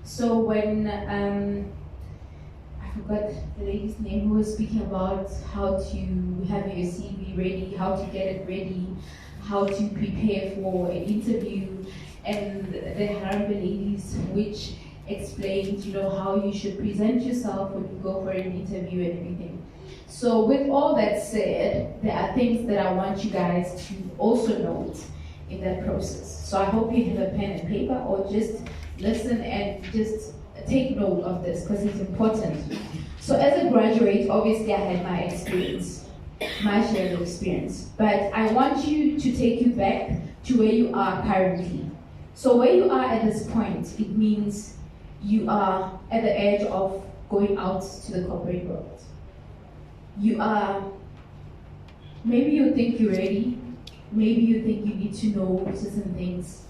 So when I forgot the lady's name who was speaking about how to have your CV ready, how to get it ready, how to prepare for an interview, and the Harambee ladies which explained, how you should present yourself when you go for an interview and everything. So with all that said, there are things that I want you guys to also note in that process. So I hope you have a pen and paper, or just listen and just take note of this because it's important. So as a graduate, obviously I had my experience, my share of experience, but I want you to take you back to where you are currently. So where you are at this point, it means you are at the edge of going out to the corporate world. You are, maybe you think you're ready, maybe you think you need to know certain things.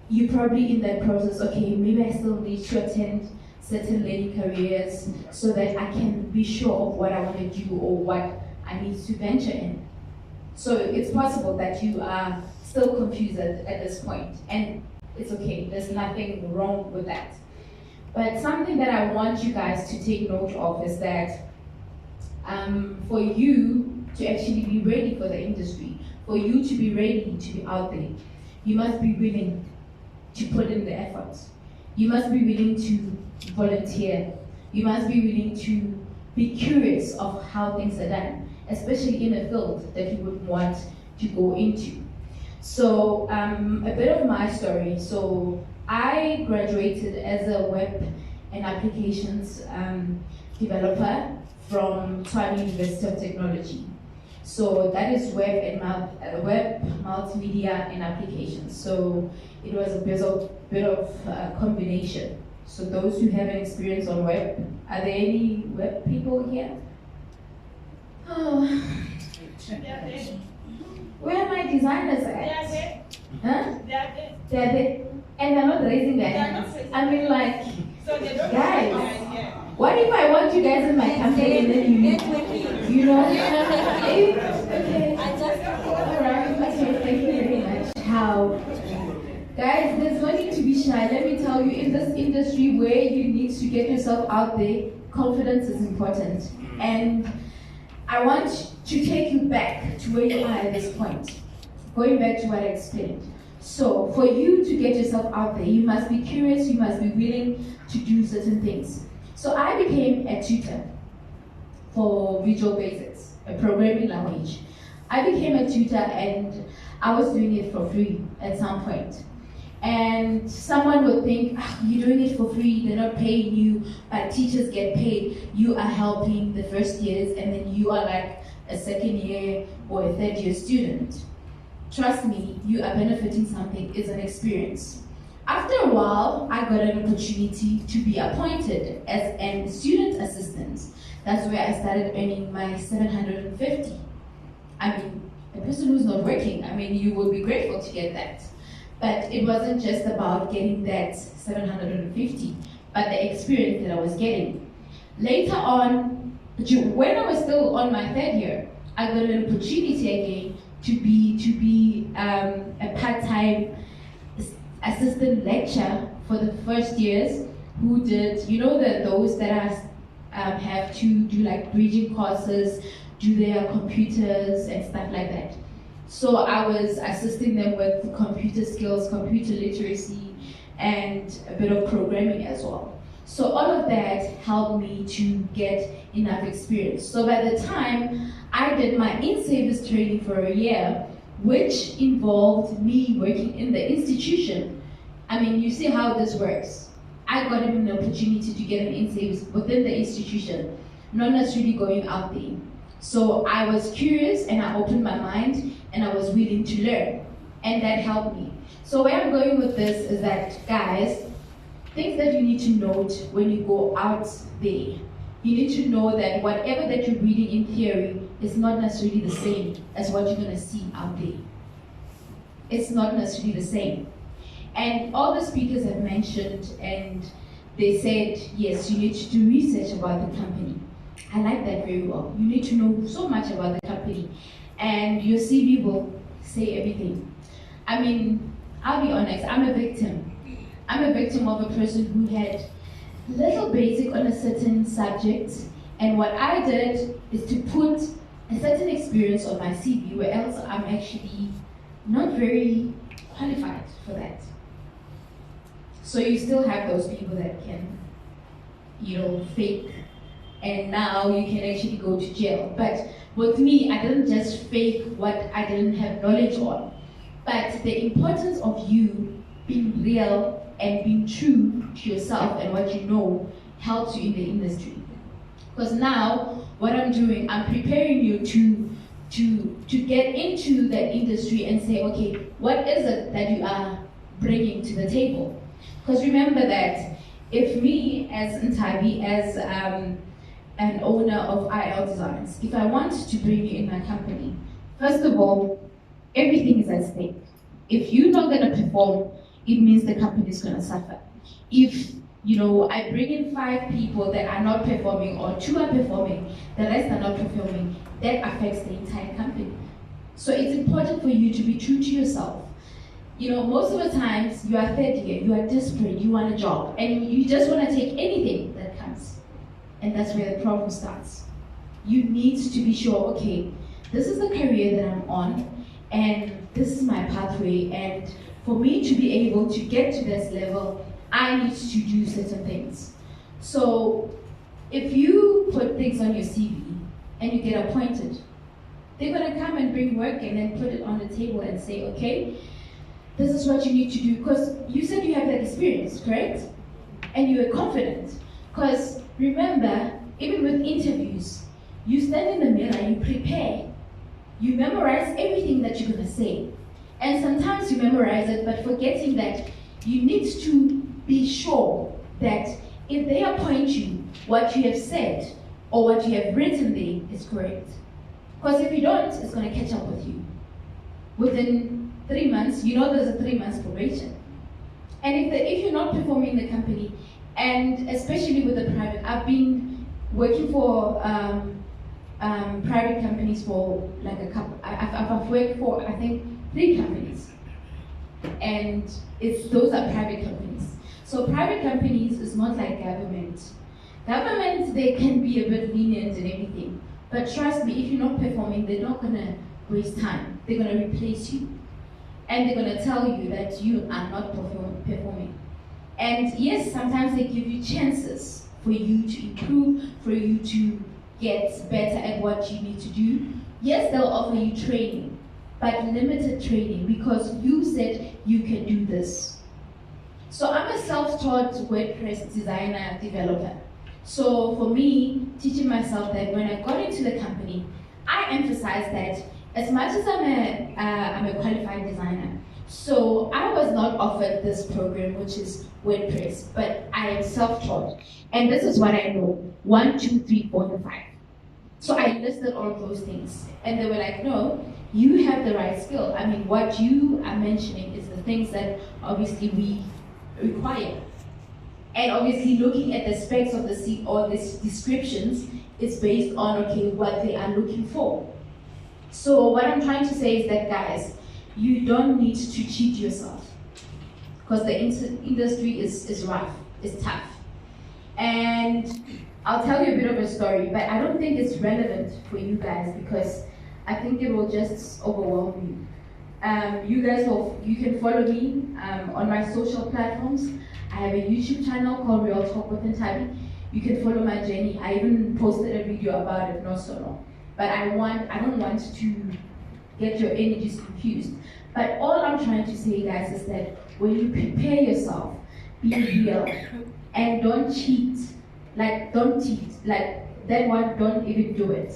You're probably in that process, okay, maybe I still need to attend certain learning careers so that I can be sure of what I want to do or what I need to venture in. So it's possible that you are still confused at this point, and it's okay, there's nothing wrong with that. But something that I want you guys to take note of is that for you to actually be ready for the industry, for you to be ready to be out there, you must be willing to put in the effort. You must be willing to volunteer. You must be willing to be curious of how things are done, especially in a field that you would want to go into. So a bit of my story. So I graduated as a web and applications developer from Tshwane University of Technology. So that is web multimedia and applications. So it was a bit of combination. So those who have an experience on web, are there any web people here? Oh. Where are my designers at? Huh? They're there. And they're not raising their hands. I mean, like, guys, what if I want you guys in my company and then you know? Okay. Alright, okay, thank you very much. How? Guys, there's no need to be shy. Let me tell you, in this industry where you need to get yourself out there, confidence is important. And I want to take you back to where you are at this point. Going back to what I explained. So, for you to get yourself out there, you must be curious, you must be willing to do certain things. So I became a tutor for Visual Basics, a programming language. I became a tutor and I was doing it for free at some point. And someone would think, you're doing it for free, they're not paying you, but teachers get paid. You are helping the first years and then you are like a second year or a third year student. Trust me, you are benefiting something, it's an experience. After a while, I got an opportunity to be appointed as a student assistant. That's where I started earning my 750. I mean, a person who's not working, you will be grateful to get that. But it wasn't just about getting that 750, but the experience that I was getting. Later on, when I was still on my third year, I got an opportunity again to be a part-time assistant lecturer for the first years who did, those that have to do like bridging courses, do their computers and stuff like that. So I was assisting them with computer skills, computer literacy, and a bit of programming as well. So all of that helped me to get enough experience. So by the time I did my in-service training for a year, which involved me working in the institution. You see how this works. I got an opportunity to get an in-service within the institution, not necessarily going out there. So I was curious and I opened my mind and I was willing to learn, and that helped me. So where I'm going with this is that, guys, things that you need to note when you go out there. You need to know that whatever that you're reading in theory is not necessarily the same as what you're going to see out there. It's not necessarily the same. And all the speakers have mentioned, and they said, yes, you need to do research about the company. I like that very well. You need to know so much about the company, and your CV will say everything. I'll be honest, I'm a victim. I'm a victim of a person who had little basic on a certain subject, and what I did is to put a certain experience on my CV, where else I'm actually not very qualified for that. So you still have those people that can, fake, and now you can actually go to jail. But with me, I didn't just fake what I didn't have knowledge on, but the importance of you being real and being true to yourself and what you know helps you in the industry. Because now, what I'm doing, I'm preparing you to get into the industry and say, okay, what is it that you are bringing to the table? Because remember that if me as Ntabi, as an owner of IL Designs, if I want to bring you in my company, first of all, everything is at stake. If you're not going to perform, it means the company is going to suffer. If I bring in 5 people that are not performing, or 2 are performing, the rest are not performing, that affects the entire company. So it's important for you to be true to yourself. Most of the times you are third year, you are desperate, you want a job, and you just want to take anything that comes. And that's where the problem starts. You need to be sure, okay, this is the career that I'm on, and this is my pathway, and for me to be able to get to this level, I need to do certain things. So if you put things on your CV and you get appointed, they're going to come and bring work and then put it on the table and say, okay, this is what you need to do. Because you said you have that experience, correct? And you are confident. Because remember, even with interviews, you stand in the mirror, you prepare, you memorize everything that you're going to say. And sometimes you memorize it, but forgetting that you need to be sure that if they appoint you, what you have said or what you have written there is correct. Because if you don't, it's going to catch up with you. Within 3 months, there's a 3 months probation. And if you're not performing in the company, and especially with the private, I've been working for private companies for like a couple, I've worked for, I think, 3 companies. And those are private companies. So private companies is not like government. Government, they can be a bit lenient and everything. But trust me, if you're not performing, they're not going to waste time. They're going to replace you. And they're going to tell you that you are not performing. And yes, sometimes they give you chances for you to improve, for you to get better at what you need to do. Yes, they'll offer you training, but limited training, because you said you can do this. So I'm a self-taught WordPress designer, developer. So for me, teaching myself that when I got into the company, I emphasized that as much as I'm a qualified designer, so I was not offered this program, which is WordPress, but I am self-taught. And this is what I know, 1, 2, 3, 4, and 5. So I listed all of those things. And they were like, no, you have the right skill. I mean, what you are mentioning is the things that obviously we require. And obviously looking at the specs of the seat or the descriptions is based on, okay, what they are looking for. So what I'm trying to say is that, guys, you don't need to cheat yourself, because the industry is rough, it's tough. And I'll tell you a bit of a story, but I don't think it's relevant for you guys, because I think it will just overwhelm you. You guys you can follow me on my social platforms. I have a YouTube channel called Real Talk with Ntabi. You can follow my journey. I even posted a video about it not so long. But I don't want to get your energies confused. But all I'm trying to say, guys, is that when you prepare yourself, be real and don't cheat. Don't cheat. That one, don't even do it.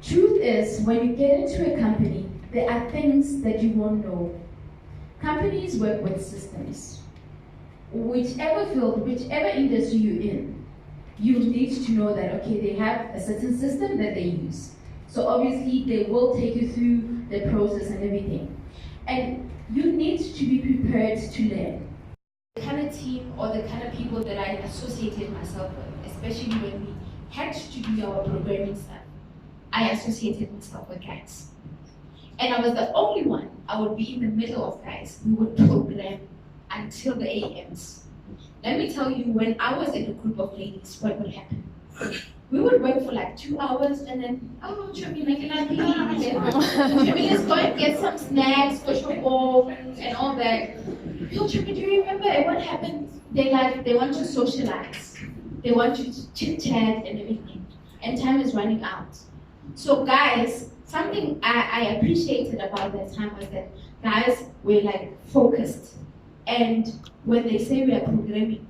Truth is, when you get into a company, there are things that you won't know. Companies work with systems. Whichever field, whichever industry you're in, you need to know that, okay, they have a certain system that they use. So obviously they will take you through the process and everything. And you need to be prepared to learn. The kind of team or the kind of people that I associated myself with, especially when we had to do our programming stuff, I associated myself with guys. And I was the only one. I would be in the middle of guys. We would program until the AMs. Let me tell you, when I was in a group of ladies, what would happen? We would work for like 2 hours and then, oh, Chubby, like, Chubby, let's go and get some snacks for your and all that. Yo, Chubby, do you remember? And what happened? They want to socialize. They want to chit chat and everything. And time is running out. So guys, something I appreciated about that time was that guys were like focused. And when they say we are programming,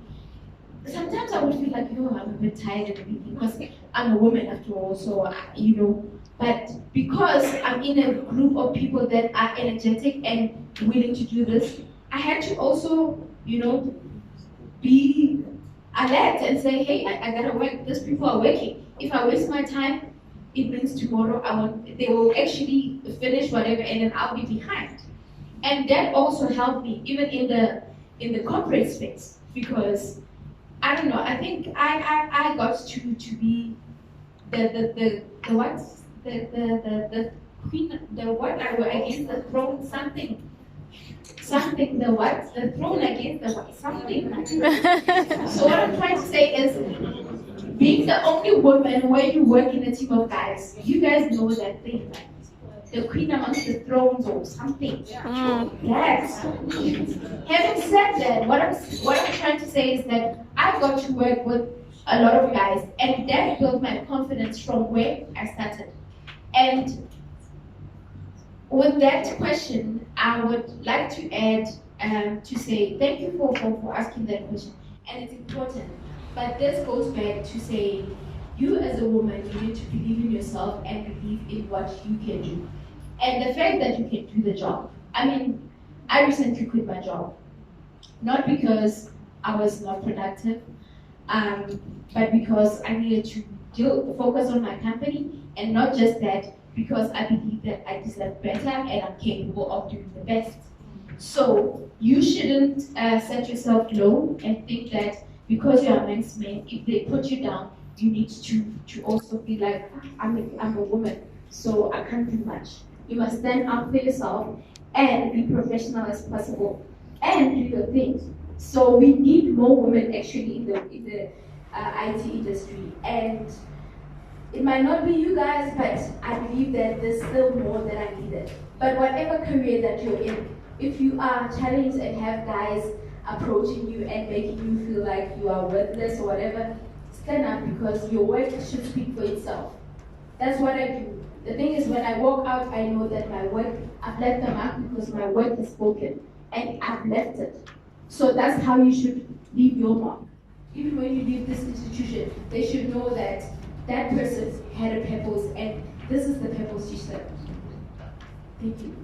sometimes I would feel like, yo, I'm a bit tired and everything because I'm a woman after all, so you know. But because I'm in a group of people that are energetic and willing to do this, I had to also, you know, be alert and say, hey, I gotta work. These people are working. If I waste my time, it means tomorrow they will actually finish whatever, and then I'll be behind. And that also helped me, even in the corporate space, because I don't know. I think I got to be the what the queen, the what, I were against the throne, something the what, the throne against the what, something. So what I'm trying to say is, being the only woman where you work in a team of guys, you guys know that thing, right? The queen amongst the thrones or something. Yes. Having said that, what I'm trying to say is that I got to work with a lot of guys, and that built my confidence from where I started. And with that question, I would like to add to say thank you for asking that question, and it's important. But this goes back to say, you as a woman, you need to believe in yourself and believe in what you can do. And the fact that you can do the job. I mean, I recently quit my job. Not because I was not productive, but because I needed to focus on my company, and not just that, because I believe that I deserve better and I'm capable of doing the best. So you shouldn't set yourself low and think that because you're amongst men, if they put you down, you need to also be like, I'm a woman, so I can't do much. You must stand up for yourself and be professional as possible and do your things. So we need more women actually in the IT industry, and it might not be you guys, but I believe that there's still more that are needed. But whatever career that you're in, if you are challenged and have guys approaching you and making you feel like you are worthless or whatever, stand up, because your work should speak for itself. That's what I do. The thing is, when I walk out, I know that my work, I've left a mark because my work is spoken and I've left it. So that's how you should leave your mark. Even when you leave this institution, they should know that that person had a purpose and this is the purpose you serve. Thank you.